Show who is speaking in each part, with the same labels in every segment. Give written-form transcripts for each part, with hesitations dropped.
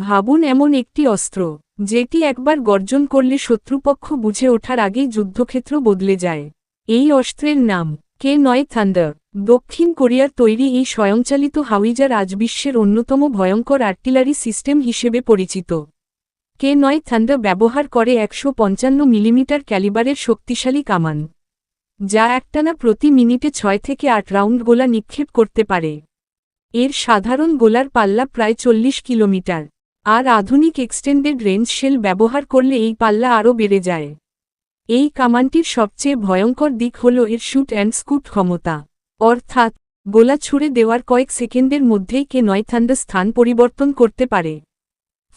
Speaker 1: ভাবুন এমন একটি অস্ত্র যেটি একবার গর্জন করলে শত্রুপক্ষ বুঝে ওঠার আগেই যুদ্ধক্ষেত্র বদলে যায়। এই অস্ত্রের নাম K9 থান্ডার। দক্ষিণ কোরিয়ার তৈরি এই স্বয়ংচালিত হাউইজার আজ বিশ্বের অন্যতম ভয়ঙ্কর আর্টিলারি সিস্টেম হিসেবে পরিচিত। K9 থান্ডার ব্যবহার করে ১৫৫ মিলিমিটার ক্যালিবারের শক্তিশালী কামান, যা একটানা প্রতি মিনিটে ৬ থেকে ৮ রাউন্ড গোলা নিক্ষেপ করতে পারে। এর সাধারণ গোলার পাল্লা প্রায় ৪০ কিলোমিটার, আর আধুনিক এক্সটেন্ডেড রেঞ্জ শেল ব্যবহার করলে এই পাল্লা আরও বেড়ে যায়। এই কামানটির সবচেয়ে ভয়ঙ্কর দিক হল এর শুট অ্যান্ড স্কুট ক্ষমতা, অর্থাৎ গোলা ছুড়ে দেওয়ার কয়েক সেকেন্ডের মধ্যেই K9 থান্ডার স্থান পরিবর্তন করতে পারে।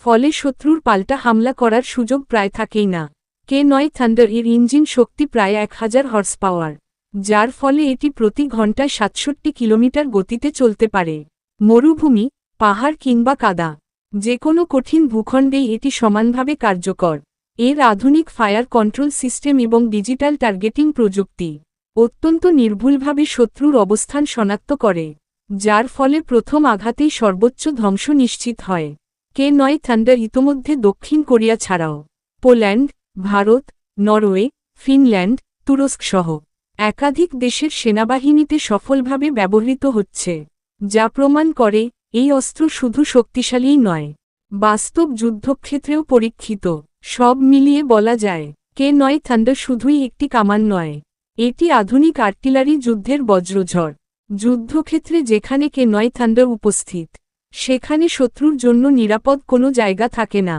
Speaker 1: ফলে শত্রুর পাল্টা হামলা করার সুযোগ প্রায় থাকেই না। K9 থান্ডার এর ইঞ্জিন শক্তি প্রায় ১০০০ হর্স পাওয়ার, যার ফলে এটি প্রতি ঘন্টায় ৬৭ কিলোমিটার গতিতে চলতে পারে। মরুভূমি, পাহাড় কিংবা কাদা, যে কোনো কঠিন ভূখণ্ডেই এটি সমানভাবে কার্যকর। এর আধুনিক ফায়ার কন্ট্রোল সিস্টেম এবং ডিজিটাল টার্গেটিং প্রযুক্তি অত্যন্ত নির্ভুলভাবে শত্রুর অবস্থান শনাক্ত করে, যার ফলে প্রথম আঘাতেই সর্বোচ্চ ধ্বংস নিশ্চিত হয়। K9 থান্ডার ইতোমধ্যে দক্ষিণ কোরিয়া ছাড়াও পোল্যান্ড, ভারত, নরওয়ে, ফিনল্যান্ড, তুরস্ক সহ একাধিক দেশের সেনাবাহিনীতে সফলভাবে ব্যবহৃত হচ্ছে, যা প্রমাণ করে এই অস্ত্র শুধু শক্তিশালীই নয়, বাস্তব যুদ্ধক্ষেত্রেও পরীক্ষিত। সব মিলিয়ে বলা যায় K9 থান্ডার শুধুই একটি কামান নয়, এটি আধুনিক আর্টিলারি যুদ্ধের বজ্রঝড়। যুদ্ধক্ষেত্রে যেখানে K9 থান্ডার উপস্থিত, সেখানে শত্রুর জন্য নিরাপদ কোনো জায়গা থাকে না।